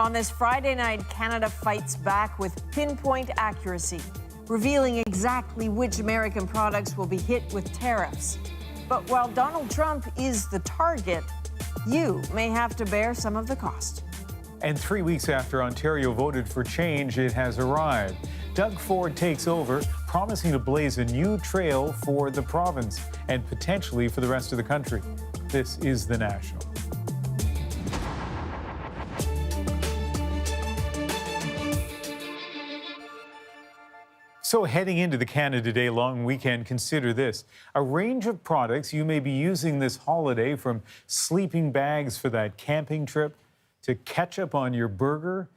On this Friday night, Canada fights back with pinpoint accuracy, revealing exactly which American products will be hit with tariffs. But while Donald Trump is the target, you may have to bear some of the cost. And 3 weeks after Ontario voted for change, it has arrived. Doug Ford takes over, promising to blaze a new trail for the province and potentially for the rest of the country. This is The National. So heading into the Canada Day long weekend, consider this. A range of products you may be using this holiday, from sleeping bags for that camping trip to ketchup on your burger,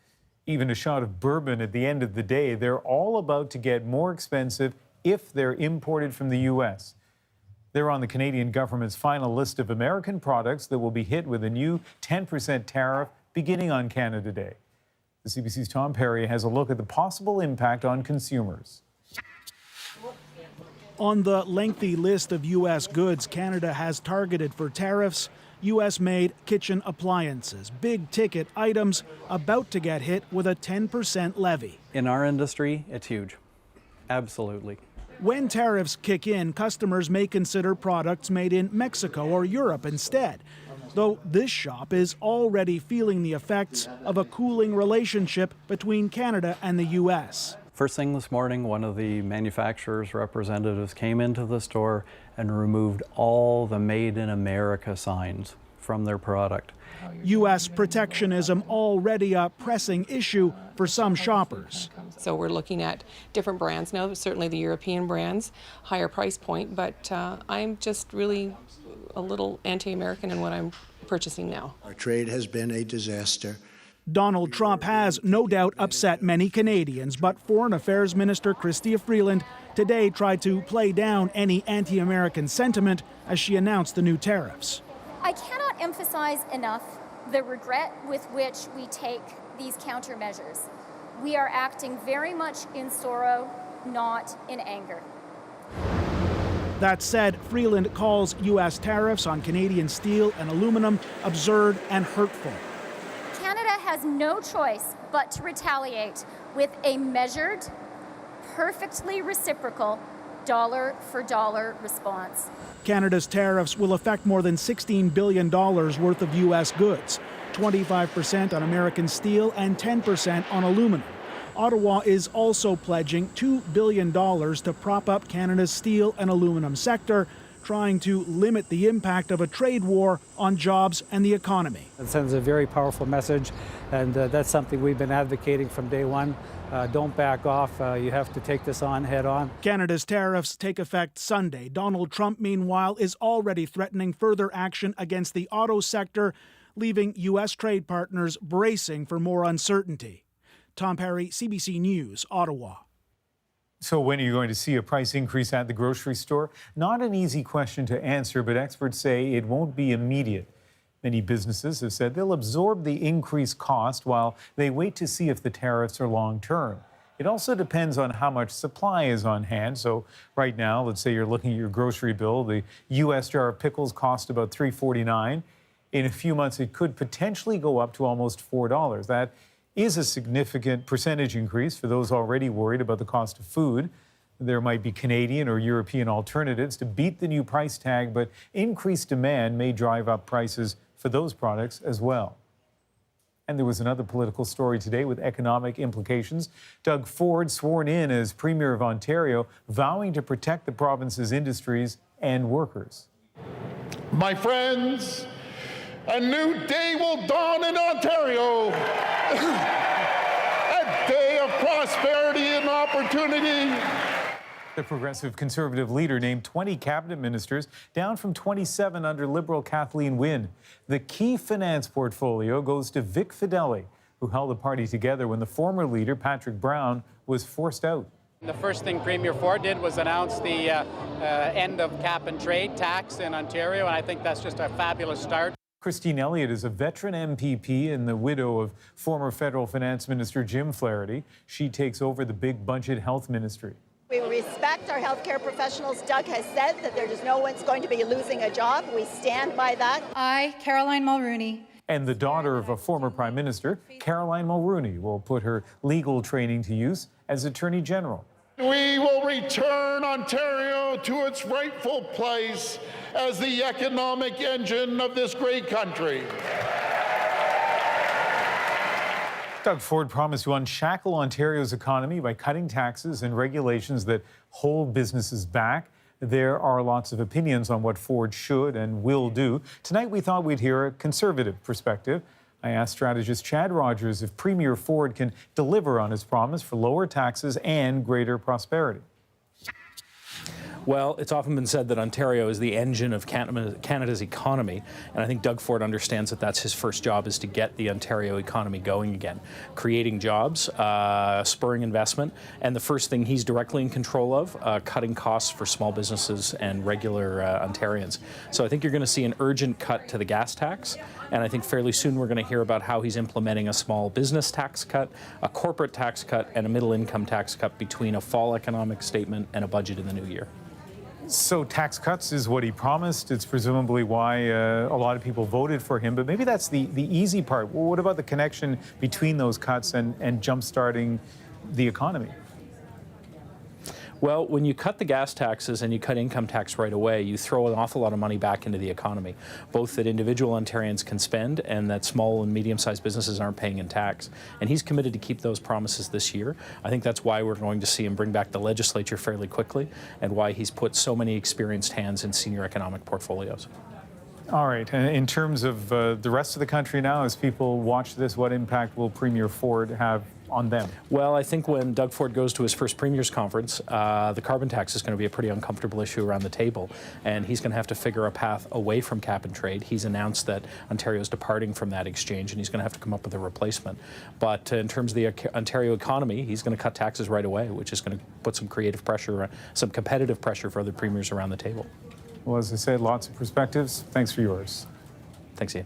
even a shot of bourbon at the end of the day. They're all about to get more expensive if they're imported from the U.S. They're on the Canadian government's final list of American products that will be hit with a new 10% tariff beginning on Canada Day. The CBC's Tom Perry has a look at the possible impact on consumers. On the lengthy list of U.S. goods Canada has targeted for tariffs, U.S.-made kitchen appliances, big-ticket items about to get hit with a 10% levy. In our industry, it's huge. Absolutely. When tariffs kick in, customers may consider products made in Mexico or Europe instead, though this shop is already feeling the effects of a cooling relationship between Canada and the U.S. First thing this morning, one of the manufacturer's representatives came into the store and removed all the Made in America signs from their product. U.S. protectionism already a pressing issue for some shoppers. So we're looking at different brands now, certainly the European brands, higher price point, but I'm just really a little anti-American in what I'm purchasing now. Our trade has been a disaster. Donald Trump has no doubt upset many Canadians, but Foreign Affairs Minister Chrystia Freeland today tried to play down any anti-American sentiment as she announced the new tariffs. I cannot emphasize enough the regret with which we take these countermeasures. We are acting very much in sorrow, not in anger. That said, Freeland calls U.S. tariffs on Canadian steel and aluminum absurd and hurtful. Canada has no choice but to retaliate with a measured, perfectly reciprocal, dollar-for-dollar response. Canada's tariffs will affect more than $16 billion worth of U.S. goods, 25% on American steel and 10% on aluminum. Ottawa is also pledging $2 billion to prop up Canada's steel and aluminum sector, trying to limit the impact of a trade war on jobs and the economy. It sends a very powerful message, and that's something we've been advocating from day one. Don't back off. You have to take this on head on. Canada's tariffs take effect Sunday. Donald Trump, meanwhile, is already threatening further action against the auto sector, leaving U.S. trade partners bracing for more uncertainty. Tom Perry, CBC News, Ottawa. So when are you going to see a price increase at the grocery store? Not an easy question to answer, but experts say it won't be immediate. Many businesses have said they'll absorb the increased cost while they wait to see if the tariffs are long-term. It also depends on how much supply is on hand. So right now, let's say you're looking at your grocery bill, the U.S. jar of pickles cost about $3.49. In a few months, it could potentially go up to almost $4. That is a significant percentage increase for those already worried about the cost of food. There might be Canadian or European alternatives to beat the new price tag, but increased demand may drive up prices for those products as well. And there was another political story today with economic implications. Doug Ford sworn in as Premier of Ontario, vowing to protect the province's industries and workers. My friends, a new day will dawn in Ontario. A day of prosperity and opportunity. The Progressive Conservative leader named 20 cabinet ministers, down from 27 under Liberal Kathleen Wynne. The key finance portfolio goes to Vic Fideli, who held the party together when the former leader, Patrick Brown, was forced out. The first thing Premier Ford did was announce the end of cap-and-trade tax in Ontario, and I think that's just a fabulous start. Christine Elliott is a veteran MPP and the widow of former federal finance minister Jim Flaherty. She takes over the big budget health ministry. We respect our healthcare professionals. Doug has said that there is no one's going to be losing a job. We stand by that. I, Caroline Mulrooney, And the daughter of a former prime minister, Caroline Mulroney, will put her legal training to use as Attorney General. We will return Ontario to its rightful place as the economic engine of this great country. Doug Ford promised to unshackle Ontario's economy by cutting taxes and regulations that hold businesses back. There are lots of opinions on what Ford should and will do. Tonight, we thought we'd hear a conservative perspective. I asked strategist Chad Rogers if Premier Ford can deliver on his promise for lower taxes and greater prosperity. Well, it's often been said that Ontario is the engine of Canada's economy, and I think Doug Ford understands that that's his first job, is to get the Ontario economy going again, creating jobs, spurring investment, and the first thing he's directly in control of, cutting costs for small businesses and regular Ontarians. So I think you're going to see an urgent cut to the gas tax, and I think fairly soon we're going to hear about how he's implementing a small business tax cut, a corporate tax cut, and a middle income tax cut between a fall economic statement and a budget in the new year. So tax cuts is what he promised. It's presumably why a lot of people voted for him. But maybe that's the easy part. Well, what about the connection between those cuts and jump-starting the economy? Well, when you cut the gas taxes and you cut income tax right away, you throw an awful lot of money back into the economy, both that individual Ontarians can spend and that small and medium-sized businesses aren't paying in tax. And he's committed to keep those promises this year. I think that's why we're going to see him bring back the legislature fairly quickly and why he's put so many experienced hands in senior economic portfolios. All right. In terms of the rest of the country now, as people watch this, what impact will Premier Ford have on them? Well, I think when Doug Ford goes to his first Premier's Conference, the carbon tax is going to be a pretty uncomfortable issue around the table, and he's going to have to figure a path away from cap and trade. He's announced that Ontario is departing from that exchange, and he's going to have to come up with a replacement. But in terms of the Ontario economy, he's going to cut taxes right away, which is going to put some creative pressure, some competitive pressure for other premiers around the table. Well, as I said, lots of perspectives. Thanks for yours. Thanks, Ian.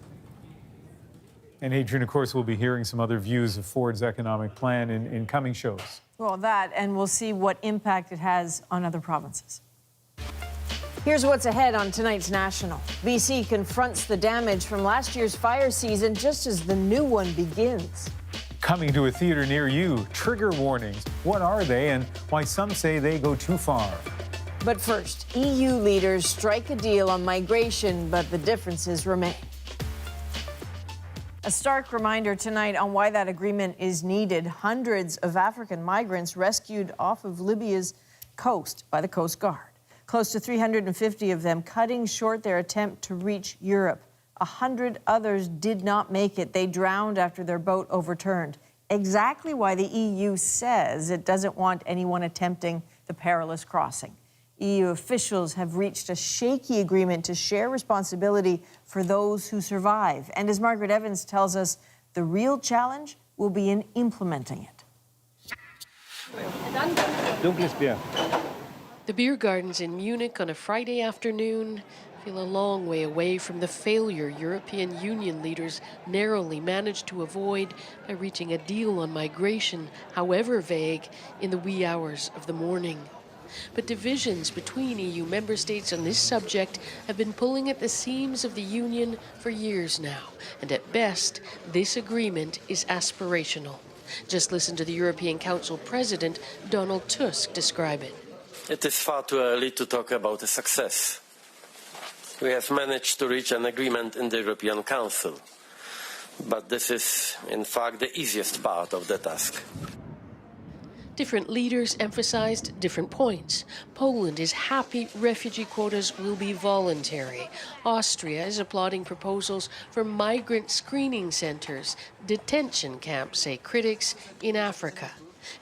And Adrian, of course, we'll be hearing some other views of Ford's economic plan in coming shows. Well, that, and we'll see what impact it has on other provinces. Here's what's ahead on tonight's National. BC confronts the damage from last year's fire season just as the new one begins. Coming to a theater near you, trigger warnings. What are they and why some say they go too far? But first, EU leaders strike a deal on migration, but the differences remain. A stark reminder tonight on why that agreement is needed. Hundreds of African migrants rescued off of Libya's coast by the Coast Guard. Close to 350 of them cutting short their attempt to reach Europe. 100 others did not make it. They drowned after their boat overturned. Exactly why the EU says it doesn't want anyone attempting the perilous crossing. EU officials have reached a shaky agreement to share responsibility for those who survive. And as Margaret Evans tells us, the real challenge will be in implementing it. The beer gardens in Munich on a Friday afternoon feel a long way away from the failure European Union leaders narrowly managed to avoid by reaching a deal on migration, however vague, in the wee hours of the morning. But divisions between EU member states on this subject have been pulling at the seams of the Union for years now, and at best, this agreement is aspirational. Just listen to the European Council President Donald Tusk describe it. It is far too early to talk about a success. We have managed to reach an agreement in the European Council, but this is, in fact, the easiest part of the task. Different leaders emphasized different points. Poland is happy refugee quotas will be voluntary. Austria is applauding proposals for migrant screening centers, detention camps, say critics, in Africa.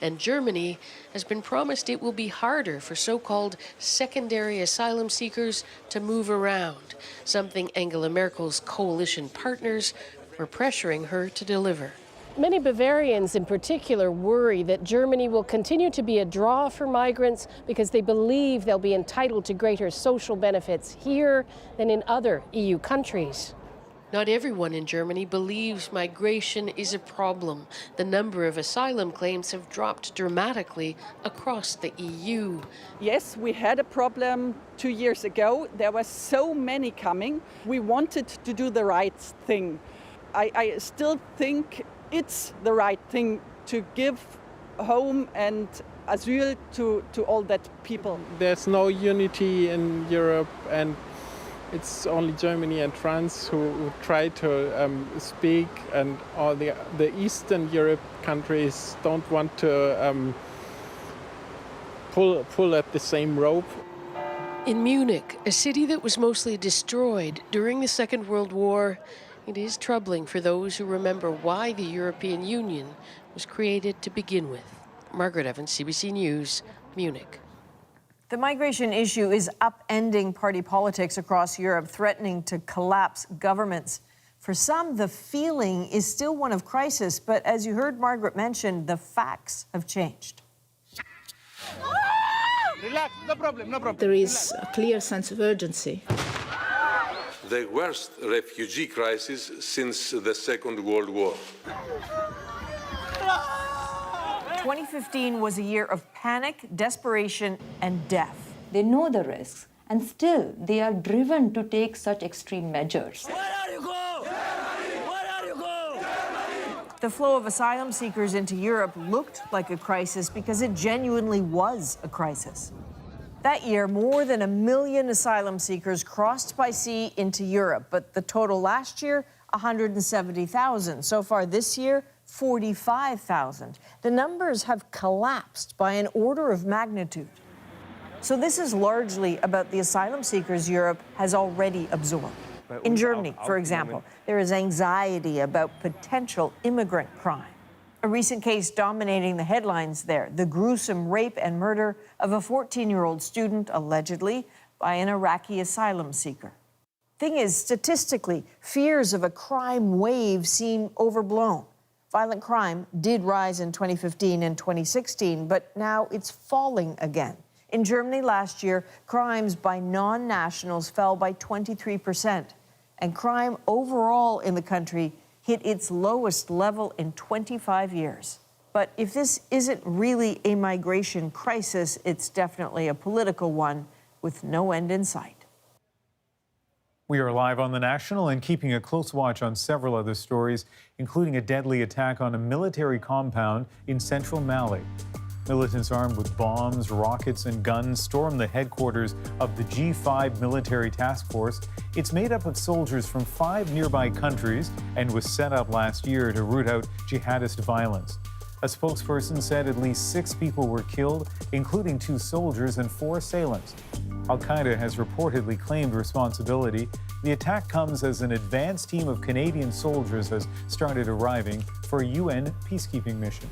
And Germany has been promised it will be harder for so-called secondary asylum seekers to move around, something Angela Merkel's coalition partners were pressuring her to deliver. Many Bavarians in particular worry that Germany will continue to be a draw for migrants because they believe they'll be entitled to greater social benefits here than in other EU countries. Not everyone in Germany believes migration is a problem. The number of asylum claims have dropped dramatically across the EU. Yes, we had a problem 2 years ago. There were so many coming. We wanted to do the right thing. I still think it's the right thing to give home and asylum to all that people. There's no unity in Europe, and it's only Germany and France who try to speak, and all the Eastern Europe countries don't want to pull at the same rope. In Munich, a city that was mostly destroyed during the Second World War, it is troubling for those who remember why the European Union was created to begin with. Margaret Evans, CBC News, Munich. The migration issue is upending party politics across Europe, threatening to collapse governments. For some, the feeling is still one of crisis, but as you heard Margaret mention, the facts have changed. Relax, no problem, no problem. There is a clear sense of urgency. The worst refugee crisis since the Second World War. 2015 was a year of panic, desperation, and death. They know the risks, and still they are driven to take such extreme measures. The flow of asylum seekers into Europe looked like a crisis because it genuinely was a crisis. That year, more than 1 million asylum seekers crossed by sea into Europe, but the total last year, 170,000. So far this year, 45,000. The numbers have collapsed by an order of magnitude. So this is largely about the asylum seekers Europe has already absorbed. In Germany, for example, there is anxiety about potential immigrant crime. A recent case dominating the headlines there, the gruesome rape and murder of a 14-year-old student, allegedly, by an Iraqi asylum seeker. Thing is, statistically, fears of a crime wave seem overblown. Violent crime did rise in 2015 and 2016, but now it's falling again. In Germany last year, crimes by non-nationals fell by 23%, and crime overall in the country hit its lowest level in 25 years. But if this isn't really a migration crisis, it's definitely a political one with no end in sight. We are live on The National and keeping a close watch on several other stories, including a deadly attack on a military compound in central Mali. Militants armed with bombs, rockets, and guns stormed the headquarters of the G5 military task force. It's made up of soldiers from 5 nearby countries and was set up last year to root out jihadist violence. A spokesperson said at least 6 people were killed, including 2 soldiers and 4 assailants. Al-Qaeda has reportedly claimed responsibility. The attack comes as an advanced team of Canadian soldiers has started arriving for a UN peacekeeping mission.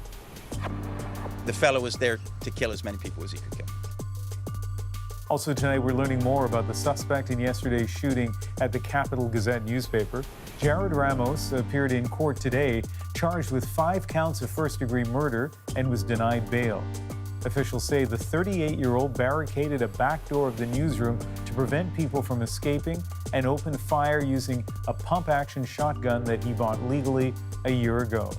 The fellow was there to kill as many people as he could kill. Also tonight, we're learning more about the suspect in yesterday's shooting at the Capital Gazette newspaper. Jared Ramos appeared in court today, charged with 5 counts of first-degree murder and was denied bail. Officials say the 38-year-old barricaded a back door of the newsroom to prevent people from escaping and opened fire using a pump-action shotgun that he bought legally a year ago.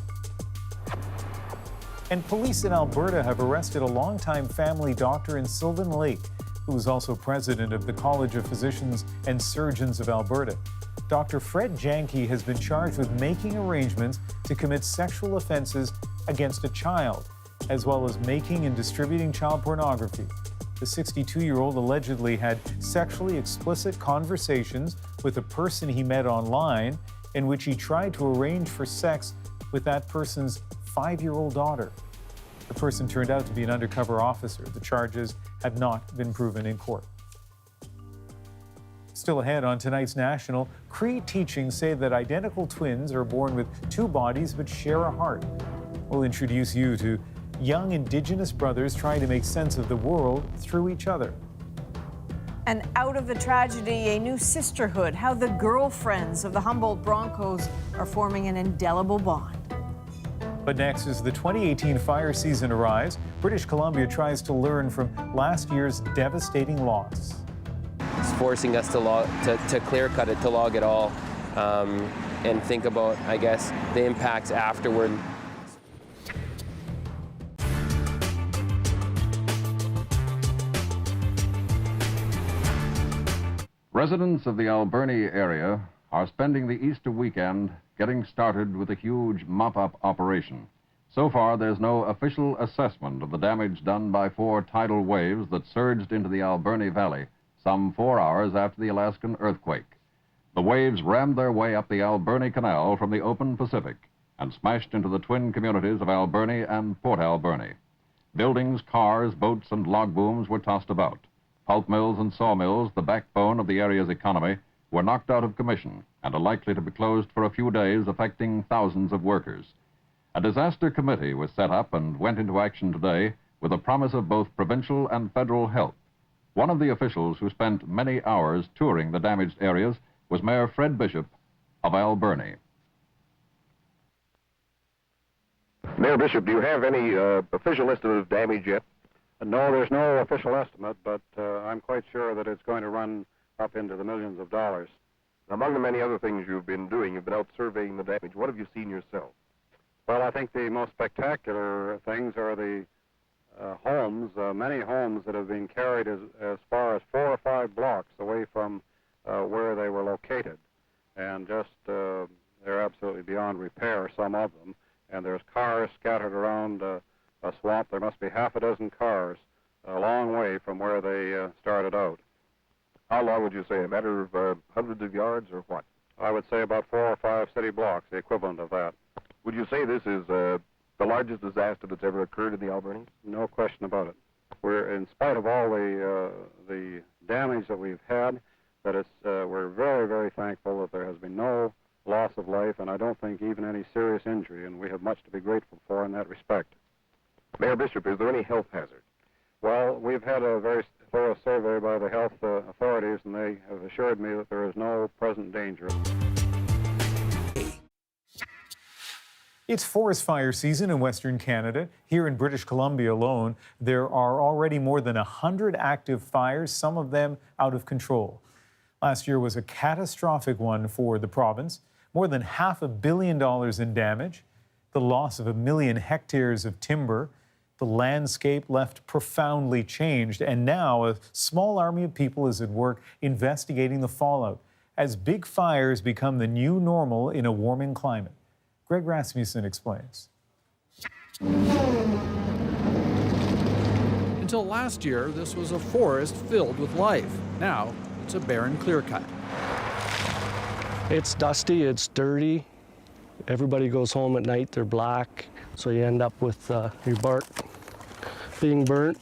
And police in Alberta have arrested a longtime family doctor in Sylvan Lake, who was also president of the College of Physicians and Surgeons of Alberta. Dr. Fred Janke has been charged with making arrangements to commit sexual offenses against a child, as well as making and distributing child pornography. The 62-year-old allegedly had sexually explicit conversations with a person he met online in which he tried to arrange for sex with that person's 5-year-old daughter. The person turned out to be an undercover officer. The charges have not been proven in court. Still ahead on tonight's National, Cree teachings say that identical twins are born with 2 bodies but share a heart. We'll introduce you to young Indigenous brothers trying to make sense of the world through each other. And out of the tragedy, a new sisterhood, how the girlfriends of the Humboldt Broncos are forming an indelible bond. But next, as the 2018 fire season arrives, British Columbia tries to learn from last year's devastating loss. It's forcing us to clear cut it, to log it all, and think about, I guess, the impacts afterward. Residents of the Alberni area are spending the Easter weekend getting started with a huge mop-up operation. So far, there's no official assessment of the damage done by 4 tidal waves that surged into the Alberni Valley some 4 hours after the Alaskan earthquake. The waves rammed their way up the Alberni Canal from the open Pacific and smashed into the twin communities of Alberni and Port Alberni. Buildings, cars, boats, and log booms were tossed about. Pulp mills and sawmills, the backbone of the area's economy, were knocked out of commission and are likely to be closed for a few days, affecting thousands of workers. A disaster committee was set up and went into action today with a promise of both provincial and federal help. One of the officials who spent many hours touring the damaged areas was Mayor Fred Bishop of Alberni. Mayor Bishop, do you have any official estimate of damage yet? No, there's no official estimate, but I'm quite sure that it's going to run up into the millions of dollars. Among the many other things you've been doing, you've been out surveying the damage. What have you seen yourself? Well, I think the most spectacular things are the homes, many homes that have been carried as far as 4 or 5 blocks away from where they were located. And just, they're absolutely beyond repair, some of them. And there's cars scattered around a swamp. There must be half a dozen cars a long way from where they started out. How long would you say? A matter of hundreds of yards or what? I would say about 4 or 5 city blocks, the equivalent of that. Would you say this is the largest disaster that's ever occurred in the Alberni? No question about it. We're, in spite of all the damage that we've had, that it's, we're very, very thankful that there has been no loss of life, and I don't think even any serious injury, and we have much to be grateful for in that respect. Mayor Bishop, is there any health hazard? Well, we've had a very thorough survey by the health authorities, and they have assured me that there is no present danger. It's forest fire season in Western Canada. Here in British Columbia alone, there are already more than 100 active fires, some of them out of control. Last year was a catastrophic one for the province. More than $500 million in damage, the loss of 1 million hectares of timber. The landscape left profoundly changed, and now a small army of people is at work investigating the fallout as big fires become the new normal in a warming climate. Greg Rasmussen explains. Until last year, this was a forest filled with life. Now, it's a barren clear-cut. It's dusty, it's dirty. Everybody goes home at night, they're black, so you end up with your bark being burnt.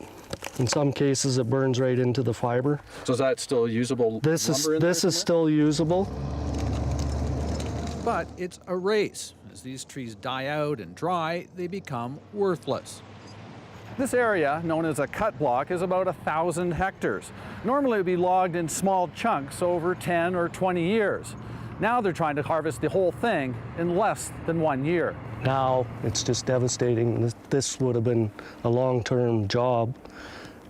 In some cases, it burns right into the fiber. So is that still usable? This is still usable. But it's a race. As these trees die out and dry, they become worthless. This area, known as a cut block, is about 1,000 hectares. Normally it would be logged in small chunks over 10 or 20 years. Now they're trying to harvest the whole thing in less than 1 year. Now it's just devastating. This would have been a long-term job,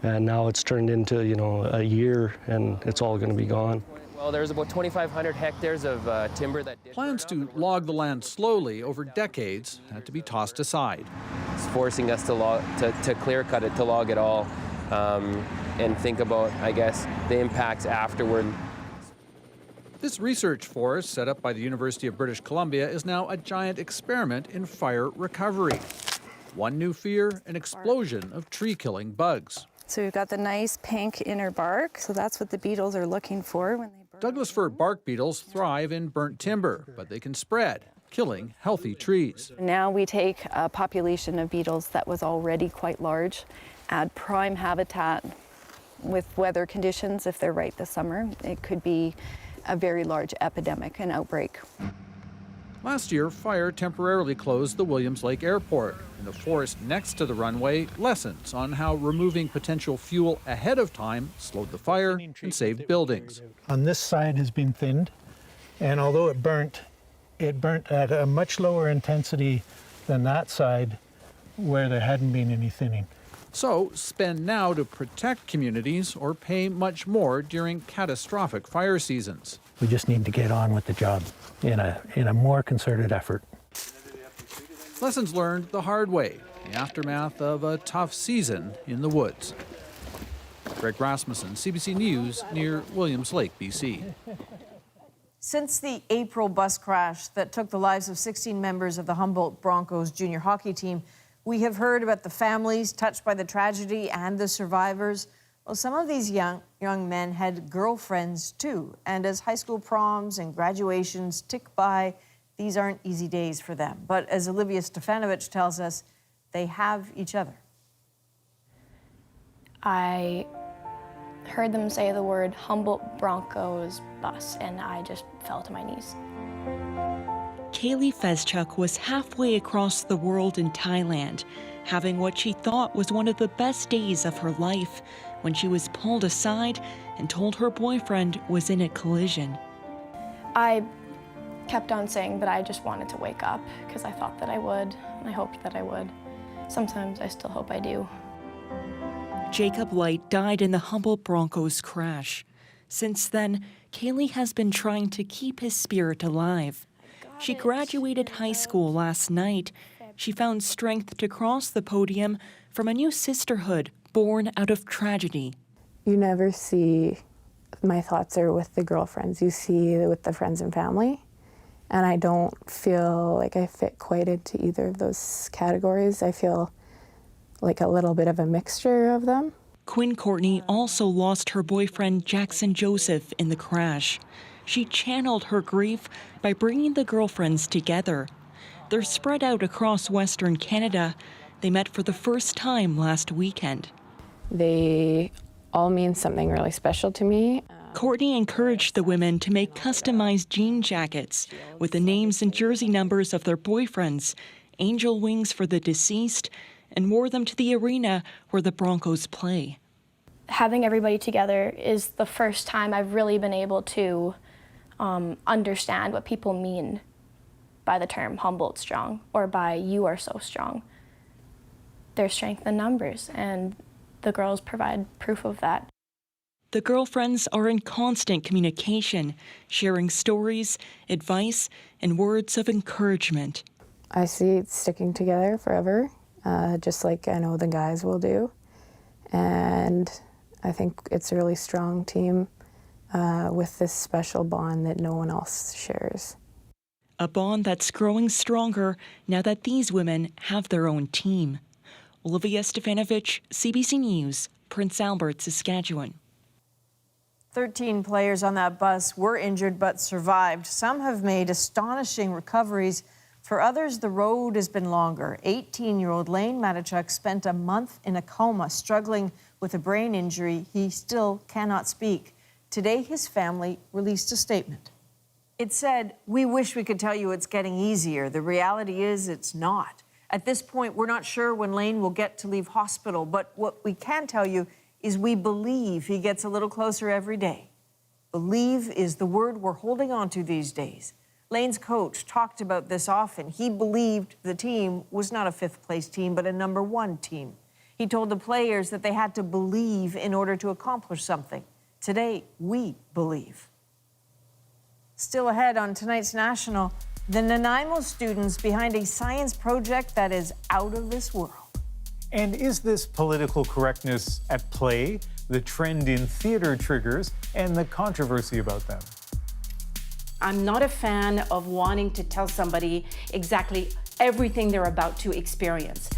and now it's turned into, you know, a year, and it's all going to be gone. Well, there's about 2,500 hectares of timber that... Plans to log the land slowly over decades had to be tossed aside. It's forcing us to clear cut it, to log it all, and think about, I guess, the impacts afterward. This research forest, set up by the University of British Columbia, is now a giant experiment in fire recovery. One new fear, an explosion of tree-killing bugs. So we've got the nice pink inner bark, so that's what the beetles are looking for when they burn. Douglas fir bark beetles thrive in burnt timber, but they can spread, killing healthy trees. Now we take a population of beetles that was already quite large, add prime habitat with weather conditions. If they're right this summer, it could be a very large epidemic, an outbreak. Last year, fire temporarily closed the Williams Lake Airport, and the forest next to the runway lessons on how removing potential fuel ahead of time slowed the fire and saved buildings. On this side has been thinned, and although it burnt at a much lower intensity than that side where there hadn't been any thinning. So spend now to protect communities or pay much more during catastrophic fire seasons. We just need to get on with the job in a more concerted effort. Lessons learned the hard way, the aftermath of a tough season in the woods. Greg Rasmussen, CBC News, near Williams Lake, BC. Since the April bus crash that took the lives of 16 members of the Humboldt Broncos junior hockey team, we have heard about the families touched by the tragedy and the survivors. Well, some of these young men had girlfriends too, and as high school proms and graduations tick by, these aren't easy days for them. But as Olivia Stefanovich tells us, they have each other. I heard them say the word Humboldt Broncos bus, and I just fell to my knees. Kaylee Fezchuk was halfway across the world in Thailand, having what she thought was one of the best days of her life when she was pulled aside and told her boyfriend was in a collision. I kept on saying that I just wanted to wake up because I thought that I would, and I hoped that I would. Sometimes I still hope I do. Jacob Light died in the Humboldt Broncos crash. Since then, Kaylee has been trying to keep his spirit alive. She graduated high school last night. She found strength to cross the podium from a new sisterhood born out of tragedy. You never see my thoughts are with the girlfriends. You see it with the friends and family. And I don't feel like I fit quite into either of those categories. I feel like a little bit of a mixture of them. Quinn Courtney also lost her boyfriend Jackson Joseph in the crash. She channeled her grief by bringing the girlfriends together. They're spread out across Western Canada. They met for the first time last weekend. They all mean something really special to me. Courtney encouraged the women to make customized jean jackets with the names and jersey numbers of their boyfriends, angel wings for the deceased, and wore them to the arena where the Broncos play. Having everybody together is the first time I've really been able to understand what people mean by the term Humboldt strong or by you are so strong. There's strength in numbers, and the girls provide proof of that. The girlfriends are in constant communication, sharing stories, advice, and words of encouragement. I see it sticking together forever, just like I know the guys will do. And I think it's a really strong team with this special bond that no one else shares. A bond that's growing stronger now that these women have their own team. Olivia Stefanovich, CBC News, Prince Albert, Saskatchewan. 13 players on that bus were injured but survived. Some have made astonishing recoveries. For others, the road has been longer. 18-year-old Lane Matichuk spent a month in a coma, struggling with a brain injury. He still cannot speak. Today, his family released a statement. It said, "We wish we could tell you it's getting easier. The reality is it's not. At this point, we're not sure when Lane will get to leave hospital, but what we can tell you is we believe he gets a little closer every day." Believe is the word we're holding on to these days. Lane's coach talked about this often. He believed the team was not a fifth-place team, but a #1 team. He told the players that they had to believe in order to accomplish something. Today, we believe. Still ahead on tonight's National, the Nanaimo students behind a science project that is out of this world. And is this political correctness at play, the trend in theater triggers, and the controversy about them? I'm not a fan of wanting to tell somebody exactly everything they're about to experience.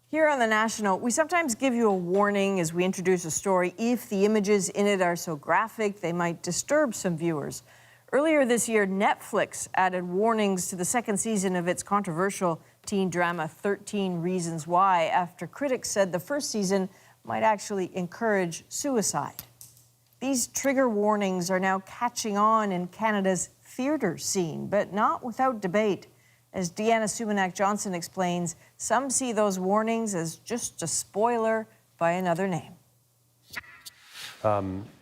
Here on The National, we sometimes give you a warning as we introduce a story if the images in it are so graphic they might disturb some viewers. Earlier this year, Netflix added warnings to the second season of its controversial teen drama 13 Reasons Why after critics said the first season might actually encourage suicide. These trigger warnings are now catching on in Canada's theatre scene, but not without debate. As Deanna Sumanak-Johnson explains, some see those warnings as just a spoiler by another name.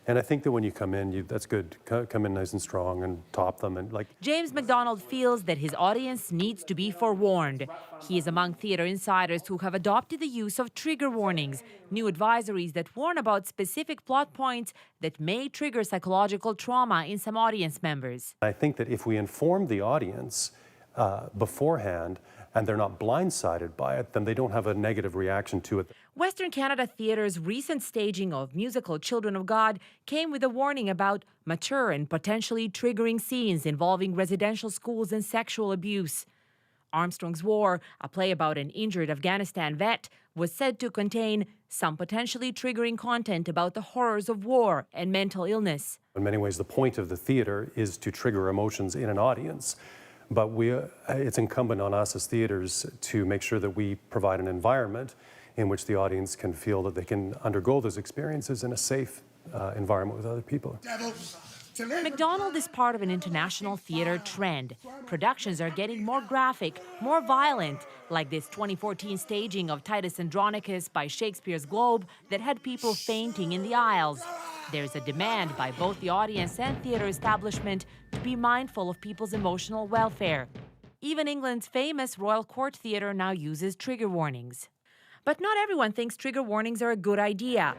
And I think that when you come in, that's good. Come in nice and strong and top them and like. James McDonald feels that his audience needs to be forewarned. He is among theatre insiders who have adopted the use of trigger warnings, new advisories that warn about specific plot points that may trigger psychological trauma in some audience members. I think that if we inform the audience beforehand and they're not blindsided by it, then they don't have a negative reaction to it. Western Canada Theatre's recent staging of musical Children of God came with a warning about mature and potentially triggering scenes involving residential schools and sexual abuse. Armstrong's War, a play about an injured Afghanistan vet, was said to contain some potentially triggering content about the horrors of war and mental illness. In many ways, the point of the theater is to trigger emotions in an audience. But it's incumbent on us as theaters to make sure that we provide an environment in which the audience can feel that they can undergo those experiences in a safe environment with other people. McDonald is part of an international theatre trend. Productions are getting more graphic, more violent, like this 2014 staging of Titus Andronicus by Shakespeare's Globe that had people fainting in the aisles. There's a demand by both the audience and theatre establishment to be mindful of people's emotional welfare. Even England's famous Royal Court Theatre now uses trigger warnings. But not everyone thinks trigger warnings are a good idea.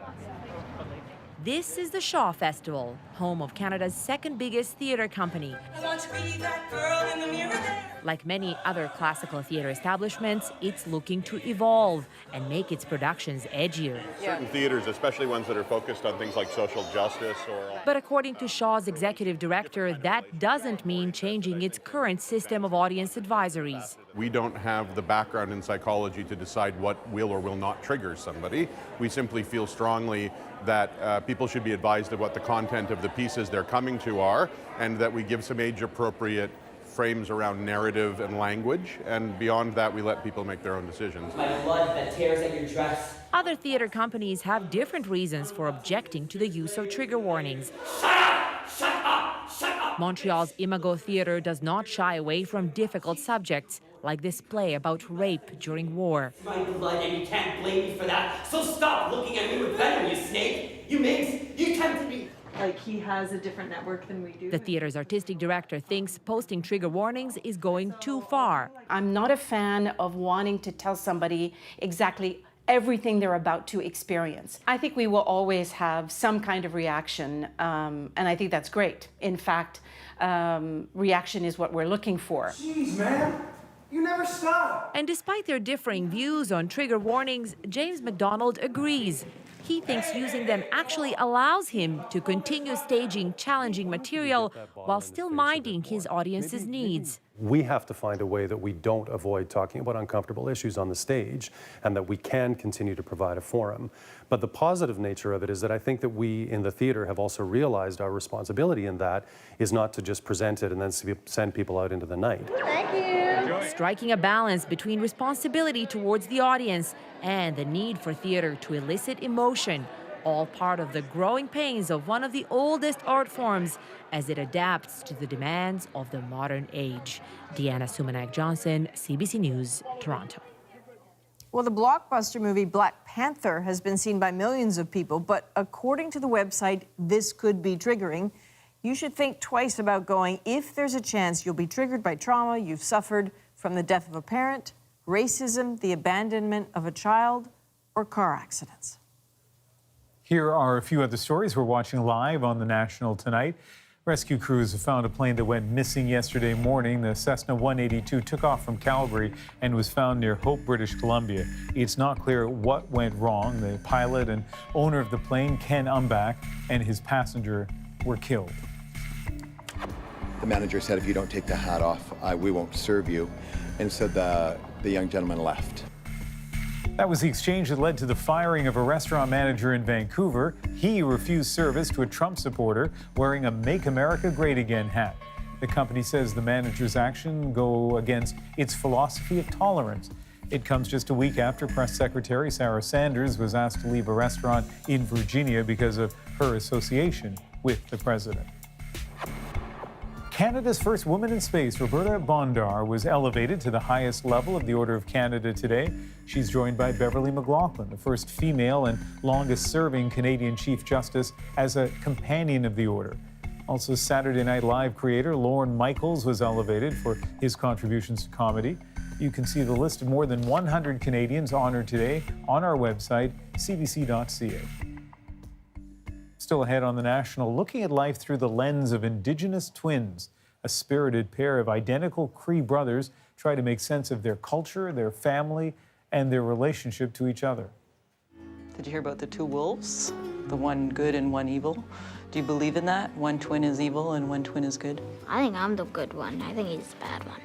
This is the Shaw Festival, home of Canada's second biggest theatre company. I want to be that girl in the mirror there. Like many other classical theatre establishments, it's looking to evolve and make its productions edgier. Certain theatres, especially ones that are focused on things like social justice or... But according to Shaw's executive director, that doesn't mean changing its current system of audience advisories. We don't have the background in psychology to decide what will or will not trigger somebody. We simply feel strongly that people should be advised of what the content of the pieces they're coming to are, and that we give some age-appropriate frames around narrative and language, and beyond that we let people make their own decisions. My blood that tears at your dress. Other theatre companies have different reasons for objecting to the use of trigger warnings. Shut up! Shut up! Shut up! Montreal's Imago Theatre does not shy away from difficult subjects, like this play about rape during war. My blood, and you can't blame me for that. So stop looking at me with venom, you snake. You minx. You tempted me. Like he has a different network than we do. The theater's artistic director thinks posting trigger warnings is going too far. I'm not a fan of wanting to tell somebody exactly everything they're about to experience. I think we will always have some kind of reaction, and I think that's great. In fact, reaction is what we're looking for. Jeez, man. You never stop. And despite their differing views on trigger warnings, James McDonald agrees. He thinks using them actually allows him to continue staging challenging material while still minding his audience's needs. We have to find a way that we don't avoid talking about uncomfortable issues on the stage, and that we can continue to provide a forum. But the positive nature of it is that I think that we in the theater have also realized our responsibility in that is not to just present it and then send people out into the night. Thank you. Striking a balance between responsibility towards the audience and the need for theater to elicit emotion, all part of the growing pains of one of the oldest art forms as it adapts to the demands of the modern age. Deanna Sumanak-Johnson, CBC News, Toronto. Well, the blockbuster movie Black Panther has been seen by millions of people, but according to the website, this could be triggering. You should think twice about going if there's a chance you'll be triggered by trauma you've suffered from the death of a parent, racism, the abandonment of a child, or car accidents. Here are a few other stories we're watching live on The National tonight. Rescue crews have found a plane that went missing yesterday morning. The Cessna 182 took off from Calgary and was found near Hope, British Columbia. It's not clear what went wrong. The pilot and owner of the plane, Ken Umbach, and his passenger were killed. The manager said, if you don't take the hat off, we won't serve you. And so the the young gentleman left. That was the exchange that led to the firing of a restaurant manager in Vancouver. He refused service to a Trump supporter wearing a Make America Great Again hat. The company says the manager's action go against its philosophy of tolerance. It comes just a week after Press Secretary Sarah Sanders was asked to leave a restaurant in Virginia because of her association with the president. Canada's first woman in space, Roberta Bondar, was elevated to the highest level of the Order of Canada today. She's joined by Beverly McLaughlin, the first female and longest-serving Canadian Chief Justice, as a companion of the Order. Also, Saturday Night Live creator Lorne Michaels was elevated for his contributions to comedy. You can see the list of more than 100 Canadians honored today on our website, cbc.ca. Still ahead on The National, looking at life through the lens of Indigenous twins. A spirited pair of identical Cree brothers try to make sense of their culture, their family, and their relationship to each other. Did you hear about the two wolves? The one good and one evil? Do you believe in that? One twin is evil and one twin is good? I think I'm the good one. I think he's the bad one.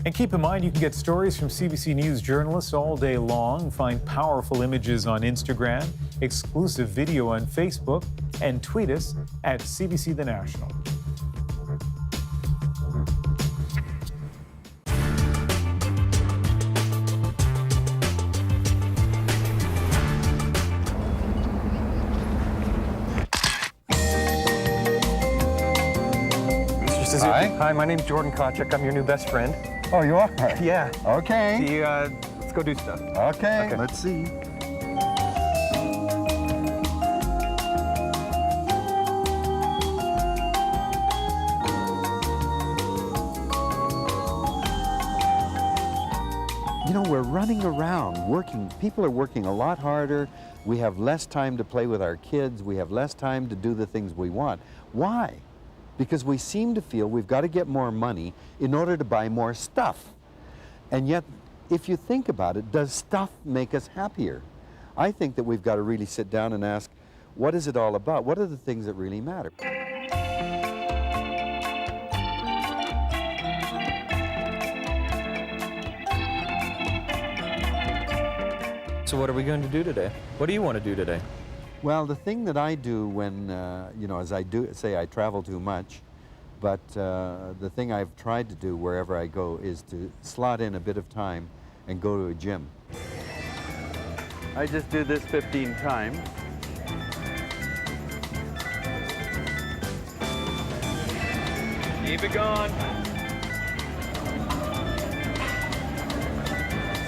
And keep in mind, you can get stories from CBC News journalists all day long, find powerful images on Instagram, exclusive video on Facebook, and tweet us at CBC The National. Hi, my name's Jordan Kotchuk. I'm your new best friend. Oh, you are? Yeah. Okay. See, let's go do stuff. Okay, let's see. You know, we're running around, working. People are working a lot harder. We have less time to play with our kids. We have less time to do the things we want. Why? Because we seem to feel we've got to get more money in order to buy more stuff. And yet, if you think about it, does stuff make us happier? I think that we've got to really sit down and ask, what is it all about? What are the things that really matter? So what are we going to do today? What do you want to do today? Well, the thing that I do when, you know, as I do, say I travel too much, but the thing I've tried to do wherever I go is to slot in a bit of time and go to a gym. I just do this 15 times. Keep it going.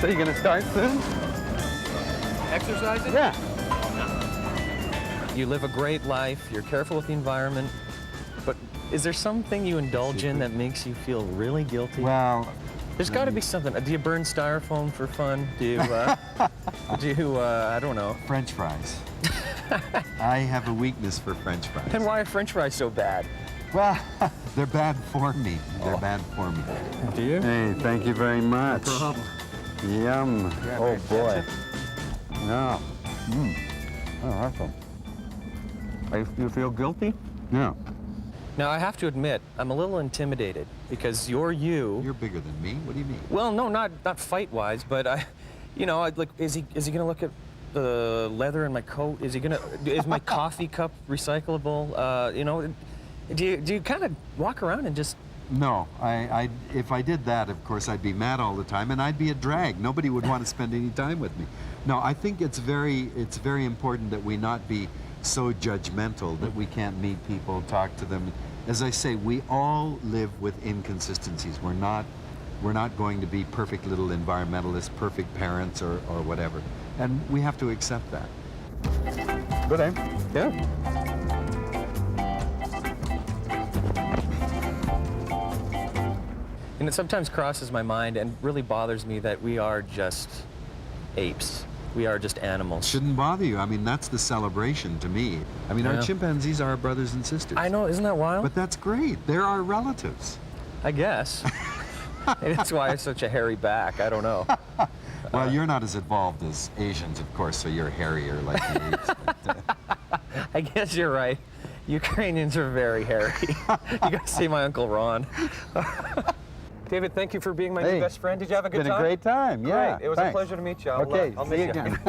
So you're going to start soon? Exercising? Yeah. You live a great life, you're careful with the environment, but is there something you indulge in that makes you feel really guilty? Well, there's got to be something. Do you burn styrofoam for fun? Do you, I don't know. French fries. I have a weakness for French fries. Then why are French fries so bad? Well, they're bad for me. They're bad for me. Do you? Hey, thank you very much. No problem. Yum. Yeah, oh, great. boy. That's No. Oh, awesome. You feel guilty? Yeah. Now, I have to admit, I'm a little intimidated because you're you. You're bigger than me? What do you mean? Well, no, not fight-wise, but you know, like, is he gonna look at the leather in my coat? Is my coffee cup recyclable? You know, do you kind of walk around and just? No, if I did that, of course, I'd be mad all the time, and I'd be a drag. Nobody would want to spend any time with me. No, I think it's very important that we not be so judgmental that we can't meet people, talk to them. As I say, we all live with inconsistencies. We're not going to be perfect little environmentalists, perfect parents, or whatever. And we have to accept that. Good aim. Yeah. And it sometimes crosses my mind and really bothers me that we are just apes. We are just animals. Shouldn't bother you. I mean, that's the celebration to me. I mean, our chimpanzees are our brothers and sisters. I know, isn't that wild? But that's great. They're our relatives. I guess. Maybe that's why I have such a hairy back. I don't know. Well, you're not as evolved as Asians, of course, so you're hairier like the apes. But, I guess you're right. Ukrainians are very hairy. You gotta see my Uncle Ron. David, thank you for being my new best friend. Did you have a good time? It's been a great time, yeah. Great. It was a pleasure to meet you. I'll see miss you again.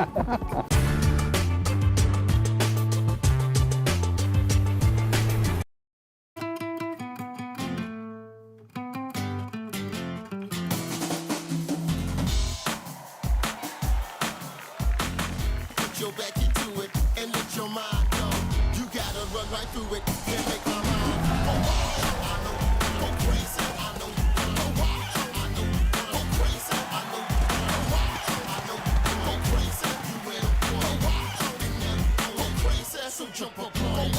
Put your back into it and let your mind go. You gotta run right through it. Can't make my mind go wild. I know you go crazy. I know you go wild. I know you go crazy. I know you go wild. I know you go crazy. You will go wild and then go crazy. So jump up, go wild.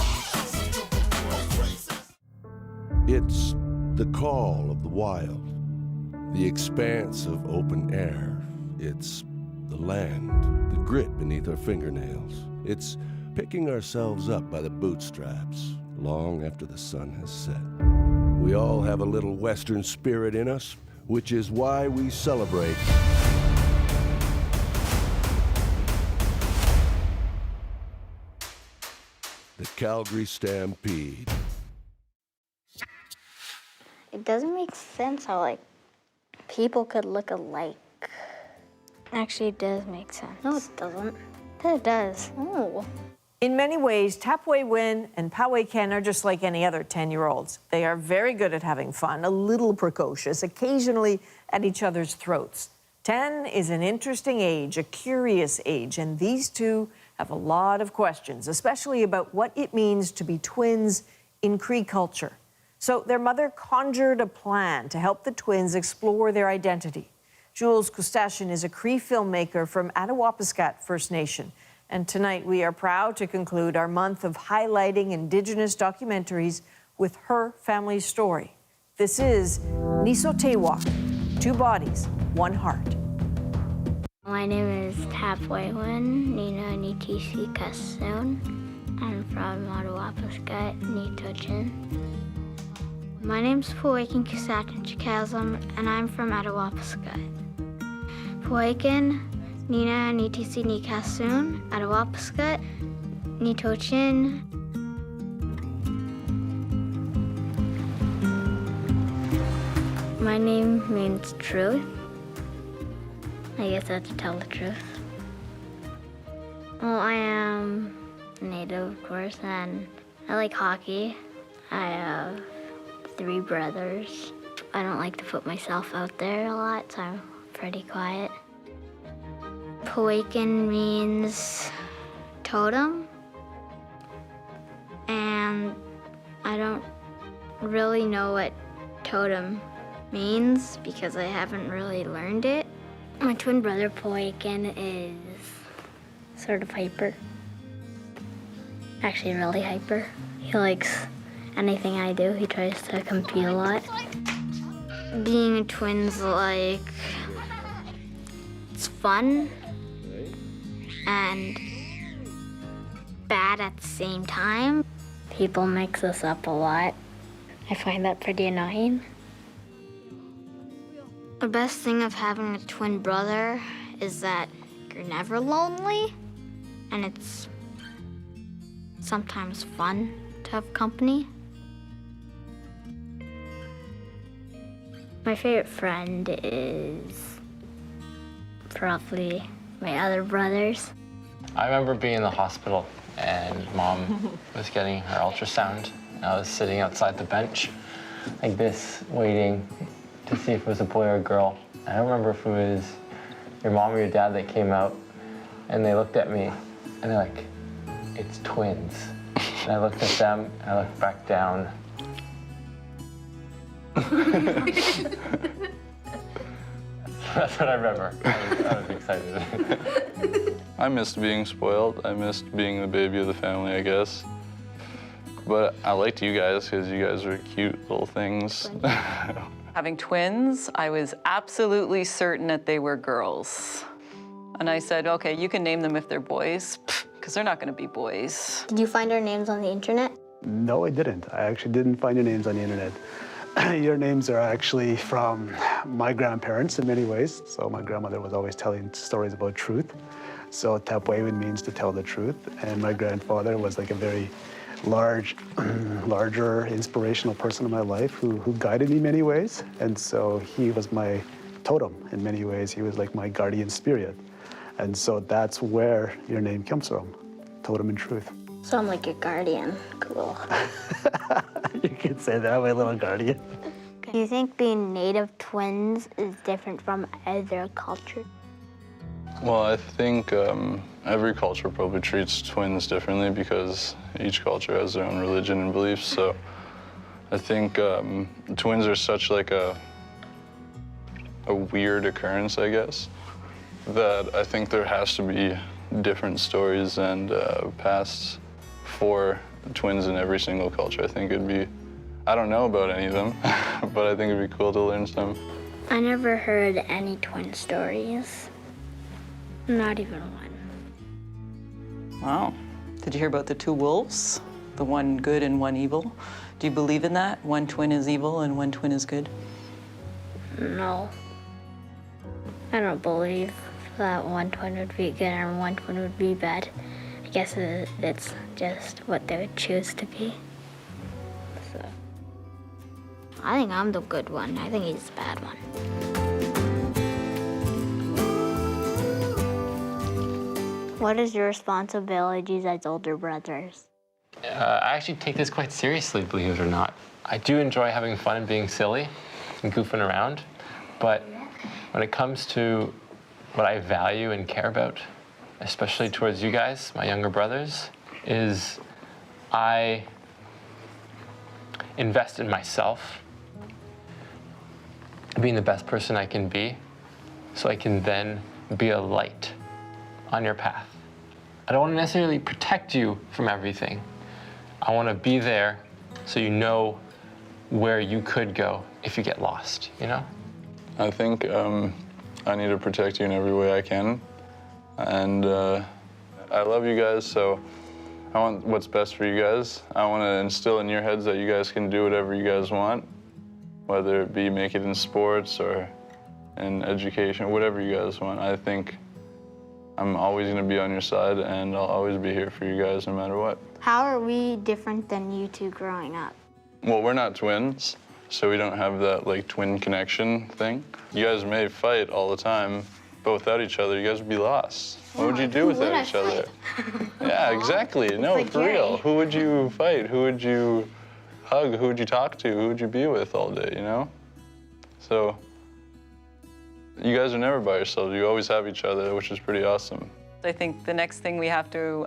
So jump up, go crazy. It's the call of the wild, the expanse of open air. It's the land, the grit beneath our fingernails. It's picking ourselves up by the bootstraps long after the sun has set. We all have a little Western spirit in us, which is why we celebrate the Calgary Stampede. It doesn't make sense how, like, people could look alike. Actually, it does make sense. No, it doesn't. It does. Oh. In many ways, Tapway Win and Poway Ken are just like any other 10-year-olds. They are very good at having fun, a little precocious, occasionally at each other's throats. 10 is an interesting age, a curious age, and these two have a lot of questions, especially about what it means to be twins in Cree culture. So their mother conjured a plan to help the twins explore their identity. Jules Kustachin is a Cree filmmaker from Attawapiskat First Nation. And tonight we are proud to conclude our month of highlighting Indigenous documentaries with her family's story. This is Nisotewak, 2 bodies, 1 heart. My name is Tapwaywan Nina Nitisi Kasun. I'm from Attawapiskat, Nitochin. My name's Puakin Kusatan Chikazam, and I'm from Attawapiskat. Puakin Nina Nitisi Nikasun, Attawapiskat, Nitochin. My name means truth. I guess I have to tell the truth. Well, I am Native, of course, and I like hockey. I have 3 brothers. I don't like to put myself out there a lot, so I'm pretty quiet. Puakin means totem, and I don't really know what totem means because I haven't really learned it. My twin brother Puakin is sort of hyper. Actually, really hyper. He likes anything I do. He tries to compete a lot. Being a twin's like, it's fun and bad at the same time. People mix us up a lot. I find that pretty annoying. The best thing of having a twin brother is that you're never lonely, and it's sometimes fun to have company. My favorite friend is probably my other brothers. I remember being in the hospital and Mom was getting her ultrasound. I was sitting outside the bench like this, waiting to see if it was a boy or a girl. I don't remember if it was your mom or your dad that came out, and they looked at me and they're like, it's twins. And I looked at them, and I looked back down. That's what I remember. I was excited. I missed being spoiled. I missed being the baby of the family, I guess. But I liked you guys because you guys were cute little things. Having twins, I was absolutely certain that they were girls. And I said, okay, you can name them if they're boys, because they're not going to be boys. Did you find our names on the internet? No, I didn't. I actually didn't find your names on the internet. your names are actually from my grandparents in many ways. So my grandmother was always telling stories about truth. So Tapwaywen means to tell the truth. And my grandfather was like a very larger inspirational person in my life who guided me in many ways. And so he was my totem in many ways. He was like my guardian spirit. And so that's where your name comes from, totem and truth. So I'm like a guardian. Cool. You could say that, my little guardian. Do you think being native twins is different from other cultures? Well, I think every culture probably treats twins differently because each culture has their own religion and beliefs. So I think twins are such like a weird occurrence, I guess, that I think there has to be different stories and pasts for twins in every single culture. I think it'd be, I don't know about any of them, but I think it'd be cool to learn some. I never heard any twin stories. Not even one. Wow. Did you hear about the two wolves? The one good and one evil? Do you believe in that? One twin is evil and one twin is good? No. I don't believe that one twin would be good and one twin would be bad. I guess it's just what they would choose to be. So I think I'm the good one. I think he's the bad one. What is your responsibilities as older brothers? I actually take this quite seriously, believe it or not. I do enjoy having fun and being silly and goofing around, but when it comes to what I value and care about, especially towards you guys, my younger brothers, is I invest in myself, being the best person I can be, so I can then be a light on your path. I don't want to necessarily protect you from everything. I want to be there so you know where you could go if you get lost, you know? I think I need to protect you in every way I can. And I love you guys, so I want what's best for you guys. I want to instill in your heads that you guys can do whatever you guys want, whether it be make it in sports or in education, whatever you guys want. I think I'm always going to be on your side, and I'll always be here for you guys no matter what. How are we different than you two growing up? Well, we're not twins, so we don't have that like twin connection thing. You guys may fight all the time, but without each other, you guys would be lost. What would you do without each other? Yeah, exactly. No, like for real. Who would you fight? Who would you hug? Who would you talk to? Who would you be with all day, you know? So you guys are never by yourselves. You always have each other, which is pretty awesome. I think the next thing we have to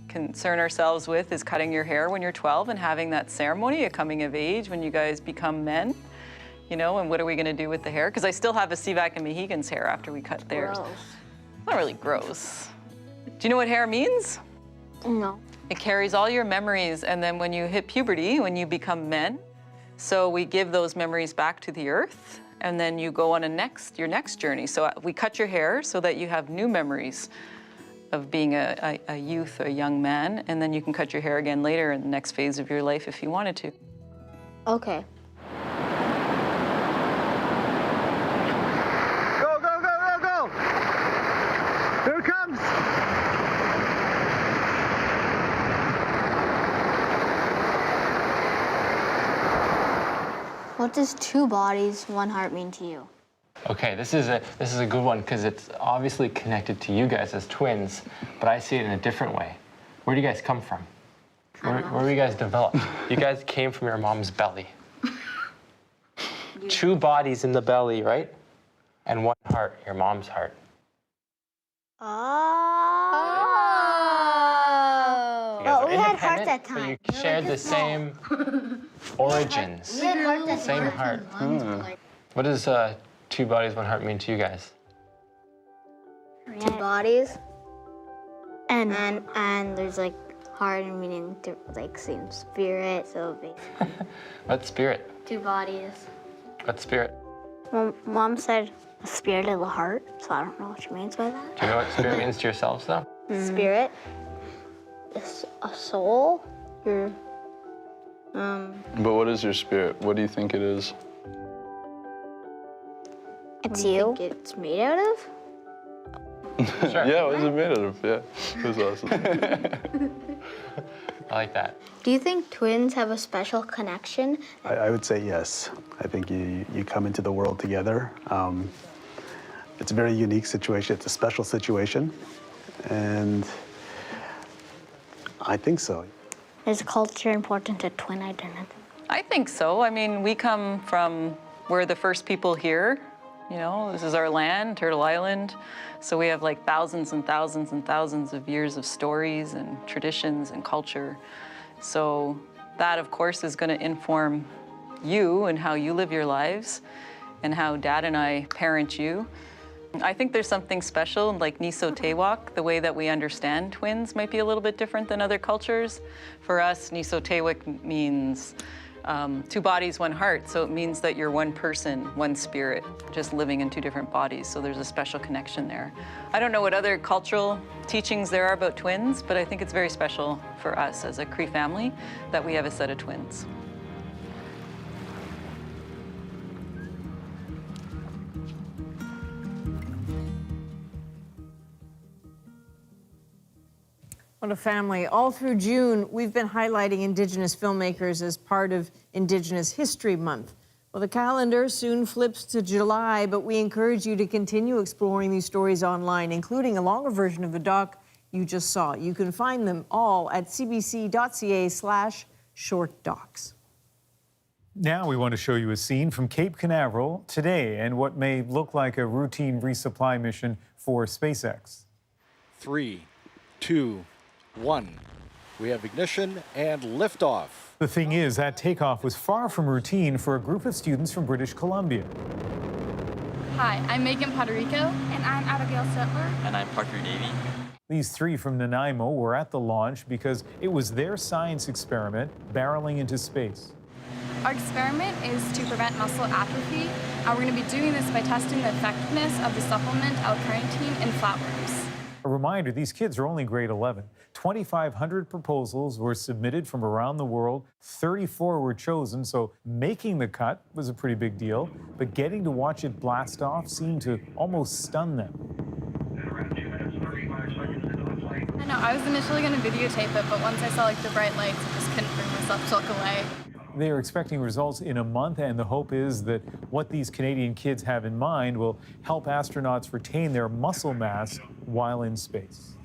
concern ourselves with is cutting your hair when you're 12 and having that ceremony, a coming of age when you guys become men. You know, and what are we going to do with the hair? Because I still have a Sivak and Mohegan's hair after we cut theirs. Gross. Not really gross. Do you know what hair means? No. It carries all your memories, and then when you hit puberty, when you become men, so we give those memories back to the earth, and then you go on your next journey. So we cut your hair so that you have new memories of being a youth, a young man, and then you can cut your hair again later in the next phase of your life if you wanted to. Okay. Go, go, go, go, go! Here it comes! What does two bodies, one heart mean to you? Okay, this is a good one because it's obviously connected to you guys as twins, but I see it in a different way. Where do you guys come from? Where were you guys developed? You guys came from your mom's belly. Two bodies in the belly, right? And one heart, your mom's heart. Oh. Well, we had hearts at But times. you shared the same origins. We had hearts at Same times. heart. What does two bodies, one heart mean to you guys? Two bodies. And there's like heart meaning to like same spirit, so basically. What spirit? Two bodies. What spirit? Well, Mom said a spirit of the heart, so I don't know what she means by that. Do you know what spirit means to yourselves, though? Spirit is a soul. But what is your spirit? What do you think it is? It's you. It's made out of? Sure. Yeah, what is it made out of? Yeah, it was awesome. I like that. Do you think twins have a special connection? I would say yes. I think you come into the world together. It's a very unique situation. It's a special situation. And I think so. Is culture important to twin identity? I think so. I mean, we come from, we're the first people here. You know, this is our land, Turtle Island. So we have like thousands and thousands and thousands of years of stories and traditions and culture. So that, of course, is going to inform you and how you live your lives and how Dad and I parent you. I think there's something special, like Niso Tewak, the way that we understand twins might be a little bit different than other cultures. For us, Niso Tewak means 2 bodies, 1 heart. So it means that you're one person, one spirit, just living in 2 different bodies. So there's a special connection there. I don't know what other cultural teachings there are about twins, but I think it's very special for us as a Cree family that we have a set of twins. What a family. All through June, we've been highlighting Indigenous filmmakers as part of Indigenous History Month. Well, the calendar soon flips to July, but we encourage you to continue exploring these stories online, including a longer version of the doc you just saw. You can find them all at cbc.ca/shortdocs. Now we want to show you a scene from Cape Canaveral today and what may look like a routine resupply mission for SpaceX. 3, 2, 1. We have ignition and liftoff. The thing is, that takeoff was far from routine for a group of students from British Columbia. Hi, I'm Megan Poderico. And I'm Abigail Settler. And I'm Parker Davey. These 3 from Nanaimo were at the launch because it was their science experiment barreling into space. Our experiment is to prevent muscle atrophy, and we're going to be doing this by testing the effectiveness of the supplement L-carnitine in flatworms. A reminder, these kids are only grade 11. 2,500 proposals were submitted from around the world. 34 were chosen, so making the cut was a pretty big deal. But getting to watch it blast off seemed to almost stun them. I know, I was initially going to videotape it, but once I saw the bright lights, I just couldn't bring myself to look away. They are expecting results in a month, and the hope is that what these Canadian kids have in mind will help astronauts retain their muscle mass while in space.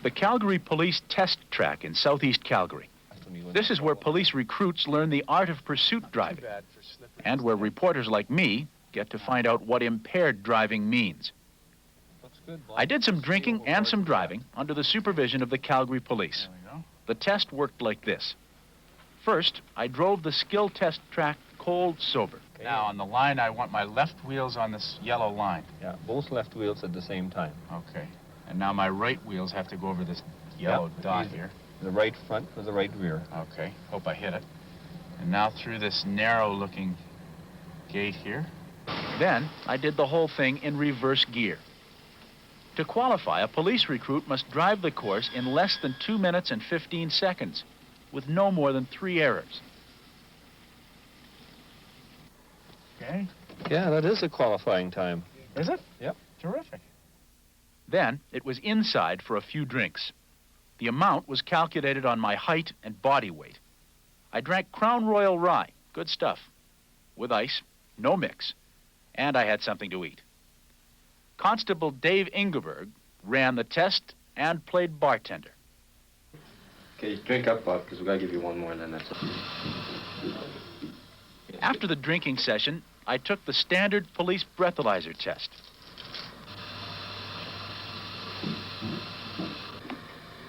The Calgary Police Test Track in southeast Calgary. This is where police recruits learn the art of pursuit driving, and where reporters like me get to find out what impaired driving means. I did some drinking and some driving under the supervision of the Calgary Police. The test worked like this. First, I drove the skill test track cold sober. Now, on the line, I want my left wheels on this yellow line. Yeah, both left wheels at the same time. Okay. And now my right wheels have to go over this yellow dot easy. here. The right front with the right rear. Okay, hope I hit it. And now through this narrow-looking gate here. Then I did the whole thing in reverse gear. To qualify, a police recruit must drive the course in less than 2 minutes and 15 seconds, with no more than 3 errors. Okay. Yeah, that is a qualifying time. Is it? Yep. Terrific. Then it was inside for a few drinks. The amount was calculated on my height and body weight. I drank Crown Royal Rye, good stuff, with ice, no mix, and I had something to eat. Constable Dave Ingeberg ran the test and played bartender. Okay, drink up, Bob, because we gotta give you one more, and then that's it. After the drinking session, I took the standard police breathalyzer test.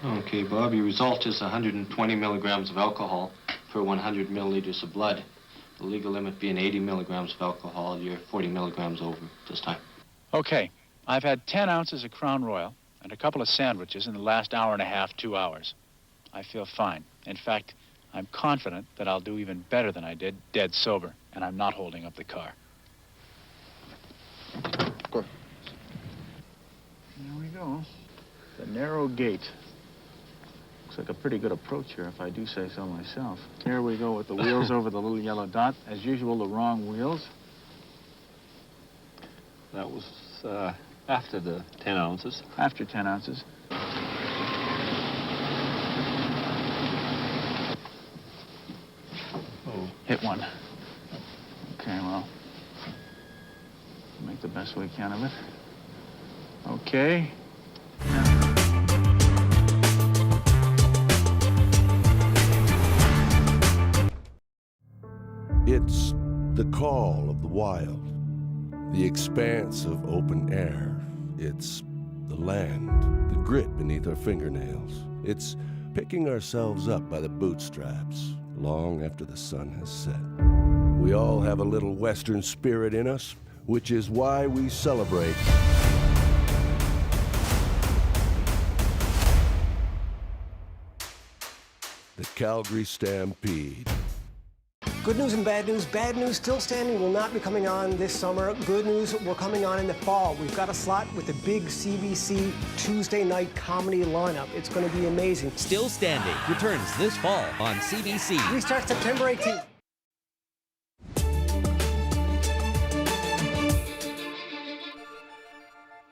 Okay, Bob, your result is 120 milligrams of alcohol per 100 milliliters of blood. The legal limit being 80 milligrams of alcohol. You're 40 milligrams over this time. Okay, I've had 10 ounces of Crown Royal and a couple of sandwiches in the last hour and a half, 2 hours. I feel fine. In fact, I'm confident that I'll do even better than I did dead sober, and I'm not holding up the car. Go. There we go. The narrow gate. Looks like a pretty good approach here, if I do say so myself. Here we go with the wheels over the little yellow dot. As usual, the wrong wheels. That was after the 10 ounces. After 10 ounces. Oh, hit one. Okay, well, make the best we can of it. Okay. It's the call of the wild, the expanse of open air. It's the land, the grit beneath our fingernails. It's picking ourselves up by the bootstraps long after the sun has set. We all have a little Western spirit in us, which is why we celebrate the Calgary Stampede. Good news and bad news. Bad news, Still Standing will not be coming on this summer. Good news, we're coming on in the fall. We've got a slot with the big CBC Tuesday night comedy lineup. It's going to be amazing. Still Standing returns this fall on CBC. We start September 18th.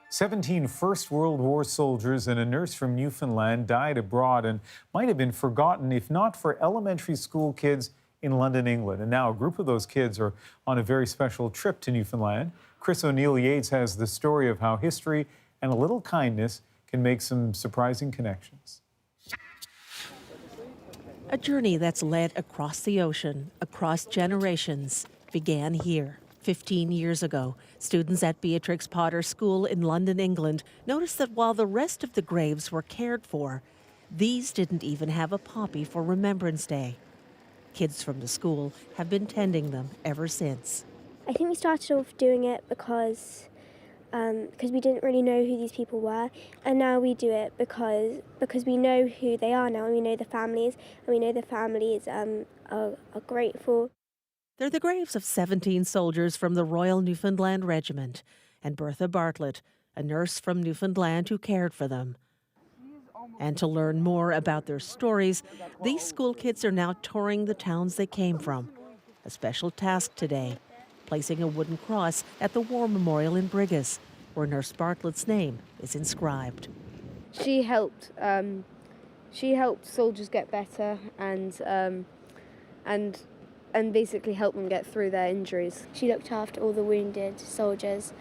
"17 First World War soldiers and a nurse from Newfoundland died abroad and might have been forgotten if not for elementary school kids in London, England. And now a group of those kids are on a very special trip to Newfoundland. Chris O'Neill Yates has the story of how history and a little kindness can make some surprising connections. A journey that's led across the ocean, across generations, began here. 15 years ago, students at Beatrix Potter School in London, England, noticed that while the rest of the graves were cared for, these didn't even have a poppy for Remembrance Day. Kids from the school have been tending them ever since. I think we started off doing it because we didn't really know who these people were, and now we do it because we know who they are now, and we know the families, and we know the families are grateful. They're the graves of 17 soldiers from the Royal Newfoundland Regiment and Bertha Bartlett, a nurse from Newfoundland who cared for them. And to learn more about their stories, these school kids are now touring the towns they came from. A special task today, placing a wooden cross at the War Memorial in Brigus, where Nurse Bartlett's name is inscribed. She helped soldiers get better and basically help them get through their injuries. She looked after all the wounded soldiers,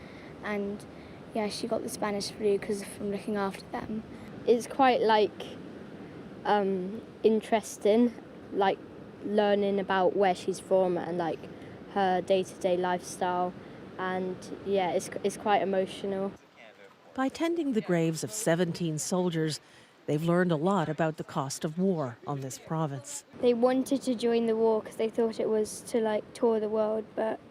and yeah, she got the Spanish flu from looking after them. It's quite interesting, learning about where she's from and her day-to-day lifestyle, and yeah, it's quite emotional. By tending the graves of 17 soldiers, they've learned a lot about the cost of war on this province. They wanted to join the war because they thought it was to tour the world, but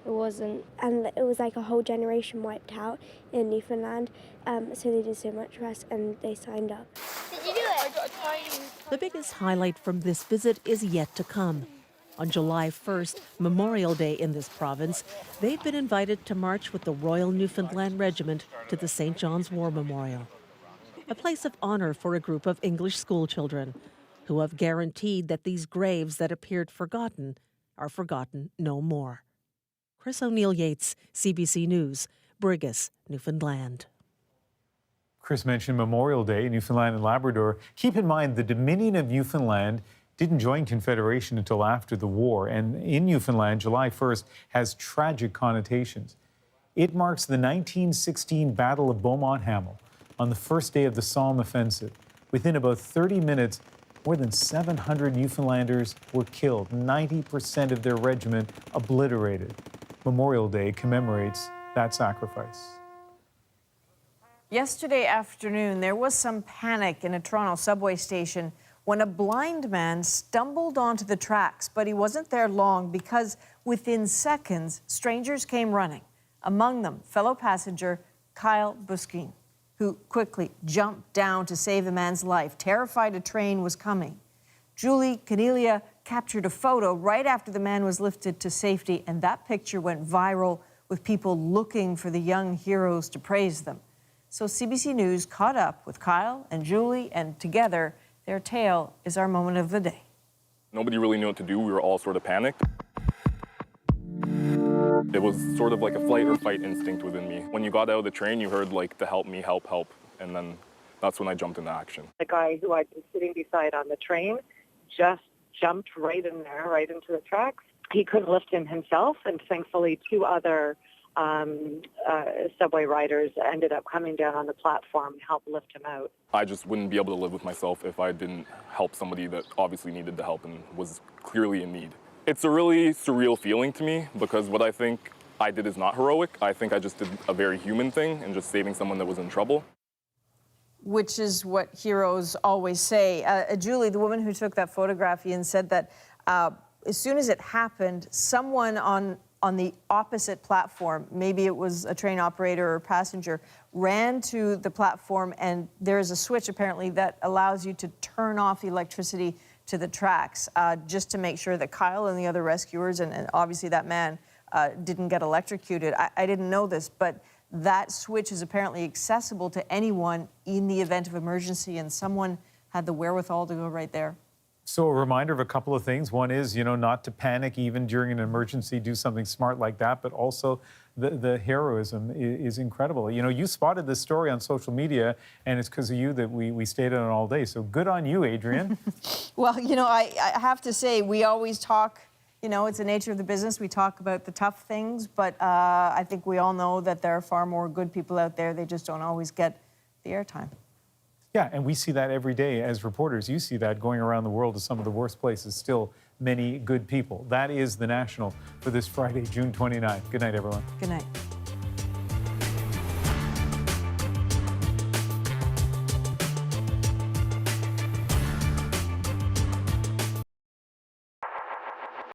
it wasn't. And it was like a whole generation wiped out in Newfoundland, so they did so much for us and they signed up. Did you do it? The biggest highlight from this visit is yet to come. On July 1st, Memorial Day in this province, they've been invited to march with the Royal Newfoundland Regiment to the St. John's War Memorial, a place of honor for a group of English schoolchildren who have guaranteed that these graves that appeared forgotten are forgotten no more. Chris O'Neill Yates, CBC News, Brigus, Newfoundland. Chris mentioned Memorial Day in Newfoundland and Labrador. Keep in mind the Dominion of Newfoundland didn't join Confederation until after the war, and in Newfoundland, July 1st has tragic connotations. It marks the 1916 Battle of Beaumont-Hamel on the first day of the Somme Offensive. Within about 30 minutes, more than 700 Newfoundlanders were killed, 90% of their regiment obliterated. Memorial Day commemorates that sacrifice. Yesterday afternoon, there was some panic in a Toronto subway station when a blind man stumbled onto the tracks, but he wasn't there long because within seconds, strangers came running. Among them, fellow passenger Kyle Buskin, who quickly jumped down to save the man's life, terrified a train was coming. Julie Canelia captured a photo right after the man was lifted to safety, and that picture went viral with people looking for the young heroes to praise them. So CBC News caught up with Kyle and Julie, and together, their tale is our moment of the day. Nobody really knew what to do. We were all sort of panicked. It was sort of like a flight or fight instinct within me. When you got out of the train, you heard like the help me, help, and then that's when I jumped into action. The guy who I'd been sitting beside on the train just jumped right in there, right into the tracks. He couldn't lift him himself, and thankfully 2 other subway riders ended up coming down on the platform and helped lift him out. I just wouldn't be able to live with myself if I didn't help somebody that obviously needed the help and was clearly in need. It's a really surreal feeling to me because what I think I did is not heroic. I think I just did a very human thing and just saving someone that was in trouble. Which is what heroes always say. Julie, the woman who took that photograph, Ian, said that as soon as it happened, someone on the opposite platform, maybe it was a train operator or passenger, ran to the platform, and there is a switch apparently that allows you to turn off the electricity to the tracks, just to make sure that Kyle and the other rescuers, and obviously that man, didn't get electrocuted. I didn't know this, but that switch is apparently accessible to anyone in the event of emergency, and someone had the wherewithal to go right there. So a reminder of a couple of things. One is, not to panic even during an emergency, do something smart like that, but also the heroism is incredible. You spotted this story on social media, and it's because of you that we stayed on it all day. So good on you, Adrienne. Well, I have to say, we always talk, it's the nature of the business. We talk about the tough things, but I think we all know that there are far more good people out there. They just don't always get the airtime. Yeah, and we see that every day as reporters. You see that going around the world to some of the worst places, still many good people. That is The National for this Friday, June 29th. Good night, everyone. Good night.